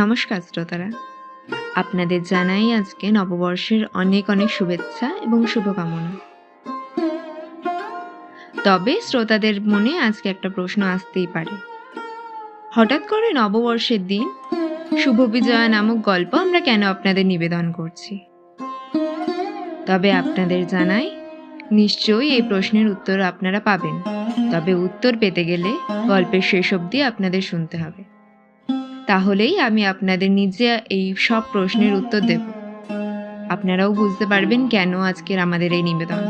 নমস্কার শ্রোতারা, আপনাদের জানাই আজকে নববর্ষের অনেক অনেক শুভেচ্ছা এবং শুভকামনা। তবে শ্রোতাদের মনে আজকে একটা প্রশ্ন আসতেই পারে, হঠাৎ করে নববর্ষের দিন শুভ বিজয়া নামক গল্প আমরা কেন আপনাদের নিবেদন করছি। তবে আপনাদের জানাই, নিশ্চয়ই এই প্রশ্নের উত্তর আপনারা পাবেন, তবে উত্তর পেতে গেলে গল্পের শেষ অবধি আপনাদের শুনতে হবে। তাহলেই আমি আপনাদের নিজে এই সব প্রশ্নের উত্তর দেব, আপনারাও বুঝতে পারবেন কেন আজকের আমাদের এই নিবেদন।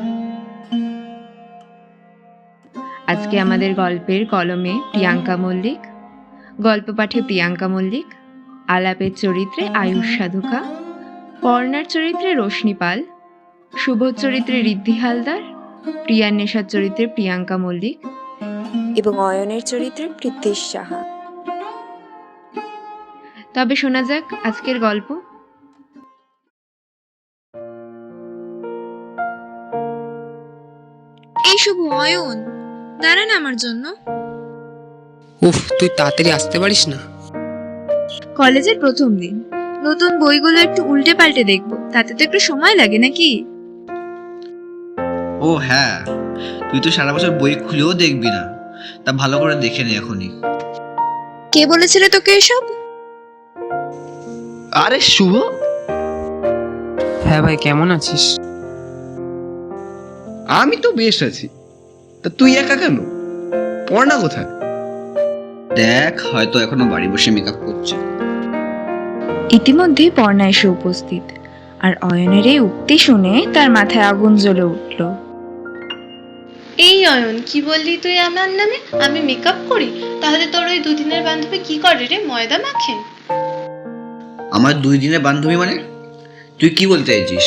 আজকে আমাদের গল্পের কলমে প্রিয়াঙ্কা মল্লিক, গল্প পাঠে প্রিয়াঙ্কা মল্লিক, আলাপের চরিত্রে আয়ুষ সাধুকা, পর্ণার চরিত্রে রোশনি পাল, শুভর চরিত্রে ঋদ্ধি হালদার, প্রিয়ার নেশার চরিত্রে প্রিয়াঙ্কা মল্লিক এবং অয়নের চরিত্রে প্রীতিশ সাহা। তবে শোনা যাক আজকের গল্প। এই শুভ, অয়ন দাঁড়ান আমার জন্য। উফ, তুই তাড়াতাড়ি আসতে পারিস না? কলেজের প্রথম দিন, নতুন বইগুলো একটু উল্টে পাল্টে দেখবো, তাতে তো একটু সময় লাগে নাকি? ও হ্যাঁ, তুই তো সারা বছর বই খুলেও দেখবি না, তা ভালো করে দেখে নে এখনই। কে বলেছিলে তোকে এসব? আরে শুভ, হ্যাঁ ভাই, কেমন আছিস? আমি তো বেশ আছি, তা তুই একা কেন? পড়না কোথায়? দেখ হয়তো এখনো বাড়ি বসে মেকআপ করছে। ইতিমধ্যে পর্ণা এসে উপস্থিত, আর অয়নের এই উক্তি শুনে তার মাথায় আগুন জ্বলে উঠল। এই অয়ন, কি বললি তুই আমার নামে? আমি মেকআপ করি? তাহলে তোর ওই দুদিনের বান্ধবী কি করে রে? ময়দা মাখে? আমার 2 দিনের বান্ধবী মানে? তুই কি বলতে চাইছিস?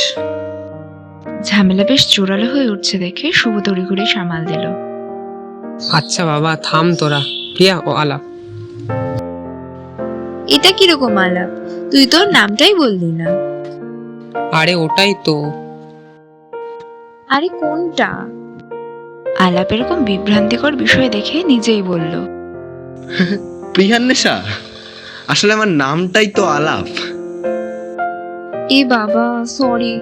ঝামেলা বেশ জোরালো হয়ে উঠছে দেখে শুভ তড়িঘড়ি সামাল দিল। আচ্ছা বাবা, থাম তোরা। প্রিয়া ও আলাপ। এটা কিরকম আলাপ? তুই তোর নামটাই বললি না। আরে ওটাই তো। আরে কোনটা? আলাপ এরকম বিভ্রান্তিকর বিষয় দেখে নিজেই বলল, প্রিয়ার নেশা? আসলে আমার নামটাই তো আলাপ। এ বাবা, সরি,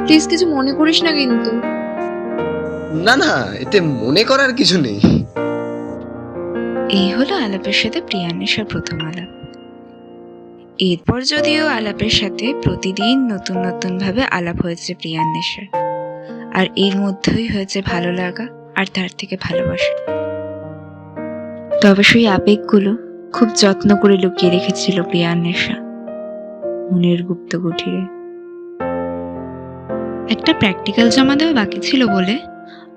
প্লিজ কিছু মনে করিস না কিন্তু। না না, এতে মনে করার কিছু নেই। এই হলো আলাপের সাথে প্রিয়ার নেশার প্রথম আলাপ। এরপর যদিও আলাপের সাথে প্রতিদিন নতুন নতুন ভাবে আলাপ হয়েছে প্রিয়ার নেশার, আর এর মধ্যেই হয়েছে ভালো লাগা আর তার থেকে ভালোবাসা। তবে সেই আবেগগুলো খুব যত্ন করে লুকিয়ে রেখেছিল প্রিয়ার নেশা মনের গুপ্ত কুঠিরে। একটা প্র্যাকটিক্যাল জমা দেওয়া বাকি ছিল বলে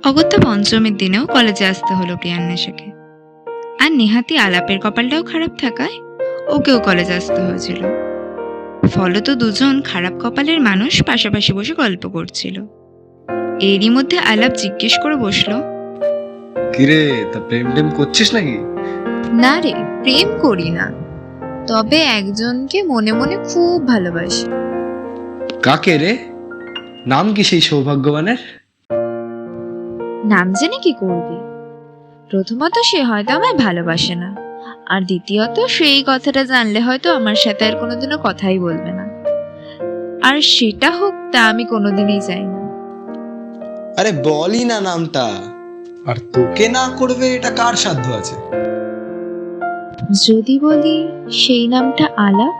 অগত্যা পঞ্চমের দিনেও কলেজে আসতে হলো প্রিয়ার নেশাকে, আর নেহাতি আলাপের কপালটাও খারাপ থাকায় ওকেও কলেজে আসতে হয়েছিল। ফলত দুজন খারাপ কপালের মানুষ পাশাপাশি বসে গল্প করছিল। এরই মধ্যে আলাপ জিজ্ঞেস করে বসলো, কিরে, তা প্রেম টেম করছিস নাকি? না রে, প্রেম করি না, তবে একজনকে মনে মনে খুব ভালোবাসি। কাকে রে? নাম কি সেই সৌভাগ্যবানের? নাম জেনে কি করবি? প্রথমত সে হয়তো আমায় ভালোবাসে না, আর দ্বিতীয়ত সেই কথাটা জানলে হয়তো আমার সাথে আর কোনোদিনও কথাই বলবে না, আর সেটা হোক তা আমি কোনোদিনই চাই না। আরে বলি না নামটা, আর তোকে না করবে এটা কার সাধ্য আছে? যদি বলি সেই নামটা আলাপ।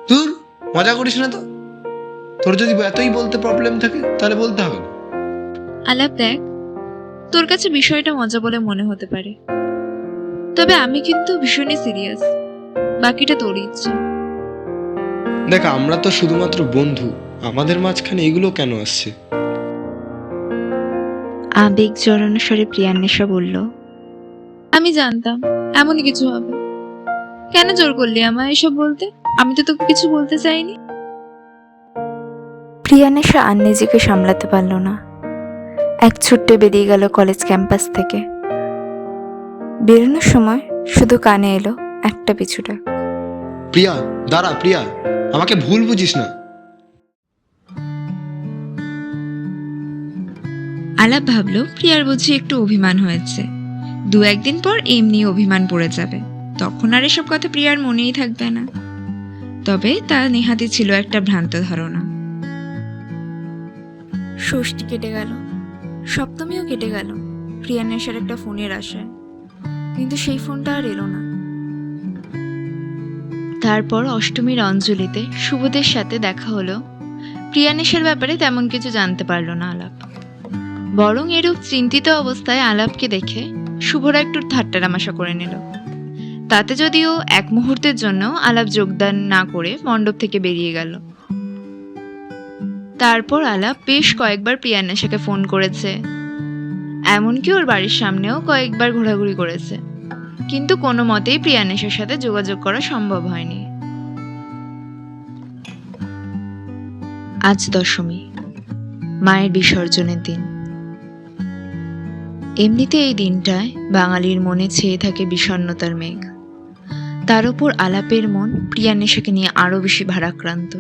তুই মজা করিস না তো। তোর যদি এতই বলতে প্রবলেম থাকে তাহলে বলতে হবে না। আলাপ দেখ, তোর কাছে বিষয়টা মজা বলে মনে হতে পারে, তবে আমি কিন্তু ভীষণই সিরিয়াস। বাকিটা তোর ইচ্ছা। দেখ, আমরা তো শুধুমাত্র বন্ধু, আমাদের মাঝখানে এগুলো কেন আসছে? আবেগ জড়ানো স্বরে প্রিয়ার নেশা বলল, আমি জানতাম এমনই কিছু হবে। কেন জোর করলি আমায় এসব বলতে? আমি তো তোকে কিছু বলতে চাইনি। প্রিয়া নেশা আর নিজেকে সামলাতে পারল না, এক ছুট্টে বেরিয়ে গেল কলেজ ক্যাম্পাস থেকে। বেরোনোর সময় শুধু কানে এলো একটা পিছু ডাক, প্রিয়া দাঁড়া, প্রিয়া আমাকে ভুল বুঝিস না। আলাপ ভাবলো প্রিয়ার বুঝি একটু অভিমান হয়েছে, 2-1 দিন পর এমনি অভিমান পড়ে যাবে, তখন আর এসব কথা প্রিয়ার মনেই থাকবে না। তবে তা নেহাতি ছিল একটা ভ্রান্ত ধারণা। ষষ্ঠী কেটে গেল, সপ্তমীও কেটে গেল প্রিয়ানেশার একটা ফোনের আশায়, কিন্তু সেই ফোনটা আর এলো না। তারপর অষ্টমীর অঞ্জলিতে শুভদের সাথে দেখা হলো। প্রিয়ানেশার ব্যাপারে তেমন কিছু জানতে পারল না আলাপ, বরং এরূপ চিন্তিত অবস্থায় আলাপকে দেখে শুভরা একটু ঠাট্টা তামাশা করে নিল। তাতে যদিও এক মুহূর্তের জন্য আলাপ যোগদান না করে মণ্ডপ থেকে বেরিয়ে গেল। তারপর আলাপ বেশ কয়েকবার প্রিয়ানেশাকে ফোন করেছে, এমনকি ওর বাড়ির সামনেও কয়েকবার ঘোরাঘুরি করেছে, কিন্তু কোনো মতেই প্রিয়ানেশার সাথে যোগাযোগ করা সম্ভব হয়নি। আজ দশমী, মায়ের বিসর্জনের দিন। এমনিতে এই দিনটায় বাঙালির মনে ছেয়ে থাকে বিষণ্ণতার মেঘ, তার উপর আলাপের মন প্রিয়ানেশাকে নিয়ে আরো বেশি ভারাক্রান্ত।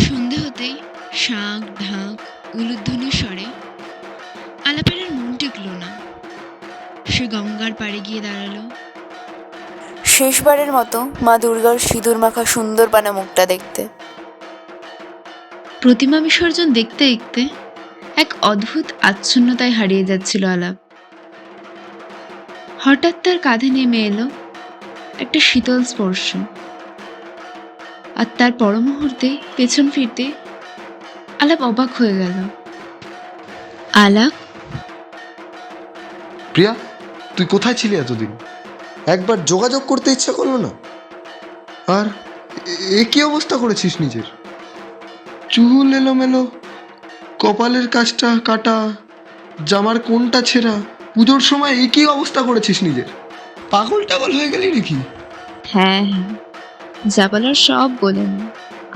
সন্ধে হতেই শাঁখ ঢাক উলুধ্বনির স্বরে আলাপের আর মন টিকল না। সে গঙ্গার পাড়ে গিয়ে দাঁড়ালো। শেষবারের মতো মা দুর্গার সিঁদুর মাখা সুন্দর বানা মুখটা দেখতে। প্রতিমা বিসর্জন দেখতে দেখতে এক অদ্ভুত আচ্ছন্নতায় হারিয়ে যাচ্ছিল আলাপ। হঠাৎ তার কাঁধে নেমে এলো একটা শীতল স্পর্শ, আর তার পর মুহূর্তে পেছন ফিরতে আলাপ অবাক হয়ে গেল। আলাপ, প্রিয়া, তুই কোথায় ছিলি এতদিন? একবার যোগাযোগ করতে ইচ্ছা করলো না? আর এ কি অবস্থা করেছিস নিজের? চুল এলোমেলো, কপালের কাজটা কাটা, জামার কোনটা ছেঁড়া, পুজোর সময় এ কি অবস্থা করেছিস নিজের? পাগল টাগল হয়ে গেলি নাকি? হ্যাঁ হ্যাঁ, যা বলার সব বলে নে,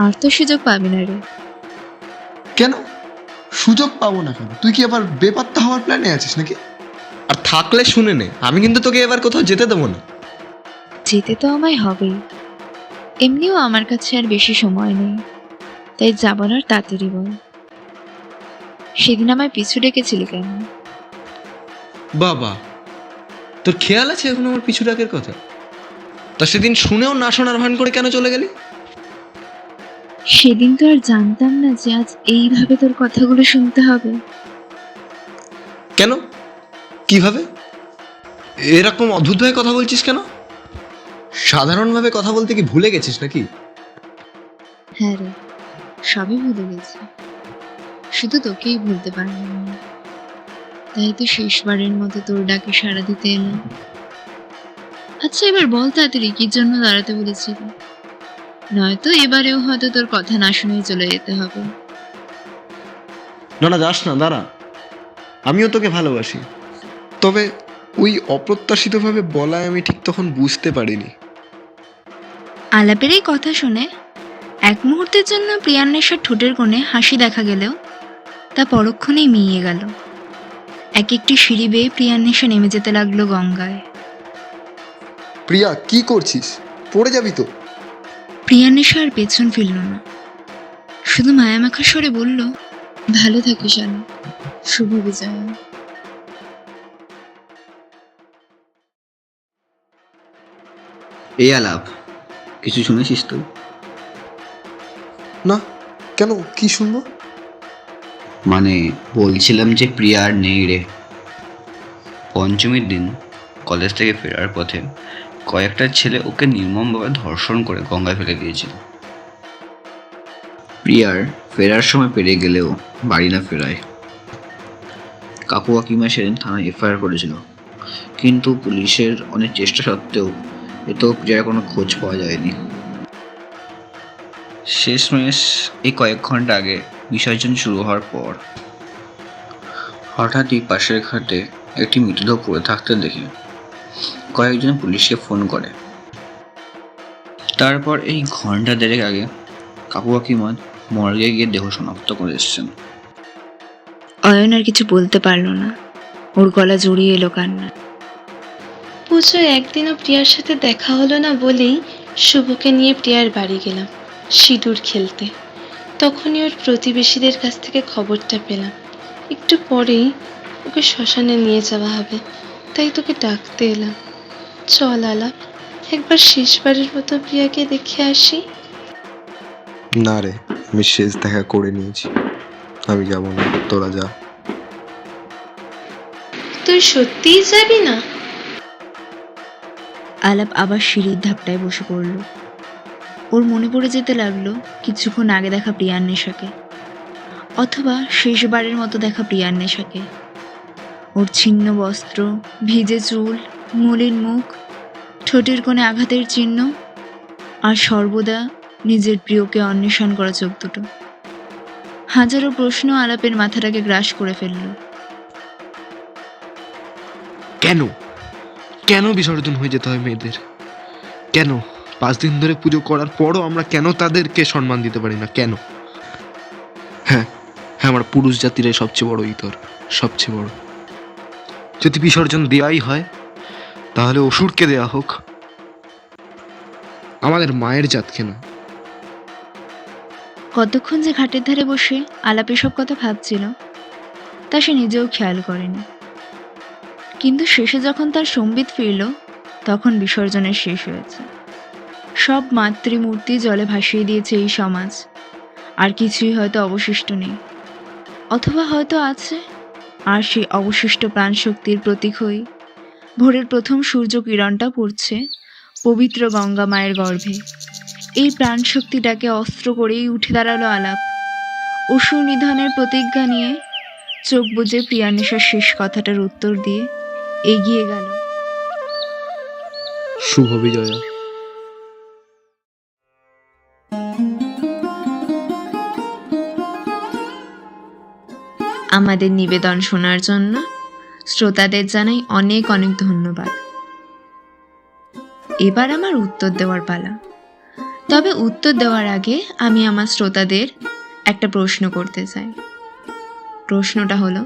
আর তো সুযোগ পাবি না রে। কেন সুযোগ পাবো না কেন? তুই কি আবার বেপাত্তা হওয়ার প্ল্যানে আছিস নাকি? আর থাকলে শুনে নে, আমি কিন্তু তোকে এবার কোথাও যেতে দেবো না। যেতে তো আমায় হবেই, এমনিও আমার কাছে আর বেশি সময় নেই, তাই যা বলার তাড়াতাড়ি বল। সেদিন আমায় পিছু ডেকেছিলি কেন? বাবা, তোর খেয়াল আছে এখন আমার পিছু ডাকের কথা? তা সেদিন শুনেও না শোনার ভান করে কেন চলে গেলি? সেদিন তো আর জানতাম না যে আজ এইভাবে তোর কথাগুলো শুনতে হবে। কেন? কিভাবে? এরকম অদ্ভুতভাবে কথা বলছিস কেন? সাধারণভাবে কথা বলতে কি ভুলে গেছিস নাকি? হ্যাঁ রে, সবই ভুলে গেছি, শুধু তোকেই ভুলতে পারলাম না। তাই তো শেষবারের মতো তোর ডাকে সাড়া দিতে এলাম। আচ্ছা এবার বল তাড়াতাড়ি কি জন্য দাঁড়াতে বলেছিল? নয়তো এবারেও হয়তো তোর কথা না শুনেই চলে যেতে হবে। না না, যাস না, দাঁড়া। আমিও তোকে ভালোবাসি, তবে ওই অপ্রত্যাশিতভাবে বলায় আমি ঠিক তখন বুঝতে পারিনি। আলাপের এই কথা শুনে এক মুহূর্তের জন্য প্রিয়ান্বেষার ঠোঁটের কোণে হাসি দেখা গেলেও তা পরক্ষণেই মিইয়ে গেল। এক একটি সিঁড়ি বেয়ে প্রিয়ান্বেষা নেমে যেতে লাগলো গঙ্গায়। প্রিয়া, কি করছিস? পড়ে যাবি তো। প্রিয়ান্বেষা আর পেছন ফিরল না, শুধু মায়ামাখা স্বরে বলল, ভালো থাকিস আলো, শুভ বিজয়। এই আলাপ, কিছু শুনেছিস তো? না, কেন? কি শুনবো? মানে বলছিলাম যে প্রিয়া আর নেই রে। পঞ্চমীর দিন কলেজ থেকে ফেরার পথে কয়েকটা ছেলে ওকে নির্মমভাবে ধর্ষণ করে গঙ্গায় ফেলে দিয়েছিল। প্রিয়ার ফেরার সময় পেরিয়ে গেলেও বাড়ি না ফেরায়। কাকু কাকিমা সেদিন থানায় এফআইআর করেছিল, কিন্তু পুলিশের অনেক চেষ্টা সত্ত্বেও এতেও প্রিয়ার কোনো খোঁজ পাওয়া যায়নি। শেষমেশ এই কয়েক ঘন্টা আগে বিসর্জন শুরু হওয়ার পর হঠাৎই পাশের ঘাটে একটি মৃতদেহ পড়ে থাকতে দেখে কয়েকজন পুলিশকে ফোন করে। তারপর এই ঘন্টা দেড়েক আগে কাকু কাকিমা মর্গে গিয়ে দেহ শনাক্ত করে এসছেন। অয়ন আর কিছু বলতে পারল না, ওর গলা জড়িয়ে এলো কান্না। পুজোয় একদিনও প্রিয়ার সাথে দেখা হলো না বলেই শুভকে নিয়ে প্রিয়ার বাড়ি গেলাম সিঁদুর খেলতে। তখনই ওর প্রতিবেশীদের কাছ থেকে খবরটা পেলাম। একটু পরেই ওকে শ্মশানে নিয়ে যাওয়া হবে, তাই তোকে ডাকতে এলাম। চল আলাপ, একবার শেষবারের মতো প্রিয়াকে দেখে আসি। না রে, আমি শেষ দেখা করে নিয়েছি, আমি যাবো না, তোরা যা। তুই সত্যিই যাবি না? আলাপ আবার সিঁড়ির ধাপটায় বসে পড়ল। ওর মনে পড়ে যেতে লাগলো কিছুক্ষণ আগে দেখা প্রিয়ার নেশাকে, অথবা শেষবারের মতো দেখা প্রিয়ার নেশাকে। ওর ছিন্ন বস্ত্র, ভিজে চুল, মলিন মুখ, ঠোঁটের কোণে আঘাতের চিহ্ন, আর সর্বদা নিজের প্রিয়কে অন্বেষণ করা চোখ দুটো। হাজারো প্রশ্ন আলাপের মাথাটাকে গ্রাস করে ফেলল। কেন কেন বিসর্জন হয়ে যেতে হয় মেয়েদের? কেন 5 দিন ধরে পুজো করার পরও আমরা কেন তাদেরকে সম্মান দিতে পারি না? কেন? হ্যাঁ হ্যাঁ, আমার পুরুষ জাতিরাই সবচেয়ে বড় ইতর, সবচেয়ে বড়। যদি বিসর্জন দেওয়াই হয় তাহলে অসুরকে দেয়া হোক, আমাদের মায়ের জাতকে না। কতক্ষণ যে ঘাটের ধারে বসে আলাপ এসব কথা ভাবছিল তা সে নিজেও খেয়াল করেনি। কিন্তু শেষে যখন তার সম্বিত ফিরল, তখন বিসর্জনের শেষ হয়েছে। সব মাতৃমূর্তি জলে ভাসিয়ে দিয়েছে এই সমাজ, আর কিছুই হয়তো অবশিষ্ট নেই, অথবা হয়তো আছে। আর সেই অবশিষ্ট প্রাণশক্তির প্রতীক হয়ে ভোরের প্রথম সূর্য কিরণটা পড়ছে পবিত্র গঙ্গা মায়ের গর্ভে। এই প্রাণশক্তিটাকে অস্ত্র করেই উঠে দাঁড়ালো আলাপ। অসুর নিধনের প্রতিজ্ঞা নিয়ে চোখ বুজে প্রিয়ার নেশার শেষ কথাটার উত্তর দিয়ে এগিয়ে গেল। শুভ বিজয়া। আমাদের নিবেদন শোনার জন্য শ্রোতাদের জানাই অনেক অনেক ধন্যবাদ। এবার আমার উত্তর দেওয়ার পালা। তবে উত্তর দেওয়ার আগে আমি আমার শ্রোতাদের একটা প্রশ্ন করতে চাই। প্রশ্নটা হলো,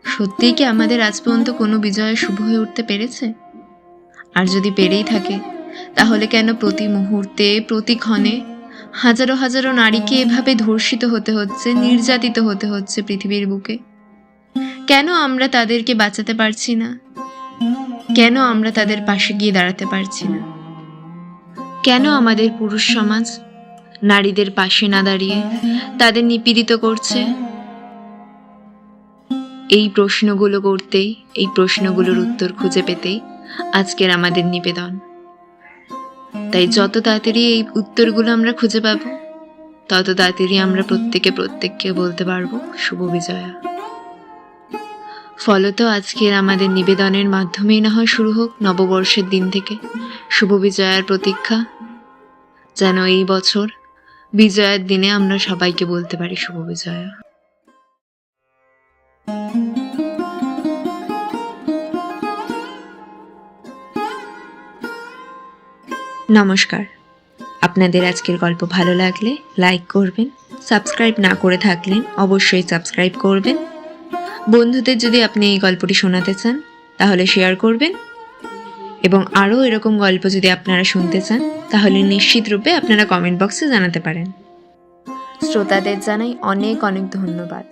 সত্যিই কি আমাদের আজ পর্যন্ত কোনো বিজয় শুভ হয়ে উঠতে পেরেছে? আর যদি পেরেই থাকে, তাহলে কেন প্রতি মুহূর্তে, প্রতি ক্ষণে হাজারো হাজারো নারীকে এভাবে ধর্ষিত হতে হচ্ছে, নির্যাতিত হতে হচ্ছে পৃথিবীর বুকে? কেন আমরা তাদেরকে বাঁচাতে পারছি না? কেন আমরা তাদের পাশে গিয়ে দাঁড়াতে পারছি না? কেন আমাদের পুরুষ সমাজ নারীদের পাশে না দাঁড়িয়ে তাদের নিপীড়িত করছে? এই প্রশ্নগুলো করতেই, এই প্রশ্নগুলোর উত্তর খুঁজে পেতেই আজকের আমাদের নিবেদন। তাই যত তাড়াতাড়ি এই উত্তরগুলো আমরা খুঁজে পাবো, তত তাড়াতাড়ি আমরা প্রত্যেককে বলতে পারবো শুভ বিজয়া। ফলত আজকের আমাদের নিবেদনের মাধ্যমেই না হয় শুরু হোক নববর্ষের দিন থেকে শুভ বিজয়ার প্রতীক্ষা, যেন এই বছর বিজয়ার দিনে আমরা সবাইকে বলতে পারি শুভ বিজয়া। নমস্কার। আপনাদের আজকের গল্প ভালো লাগলে লাইক করবেন, সাবস্ক্রাইব না করে থাকলেন অবশ্যই সাবস্ক্রাইব করবেন। বন্ধুদের যদি আপনি এই গল্পটি শোনাতে চান তাহলে শেয়ার করবেন, এবং আরও এরকম গল্প যদি আপনারা শুনতে চান তাহলে নিশ্চিত রূপে আপনারা কমেন্ট বক্সে জানাতে পারেন। শ্রোতাদের জানাই অনেক অনেক ধন্যবাদ।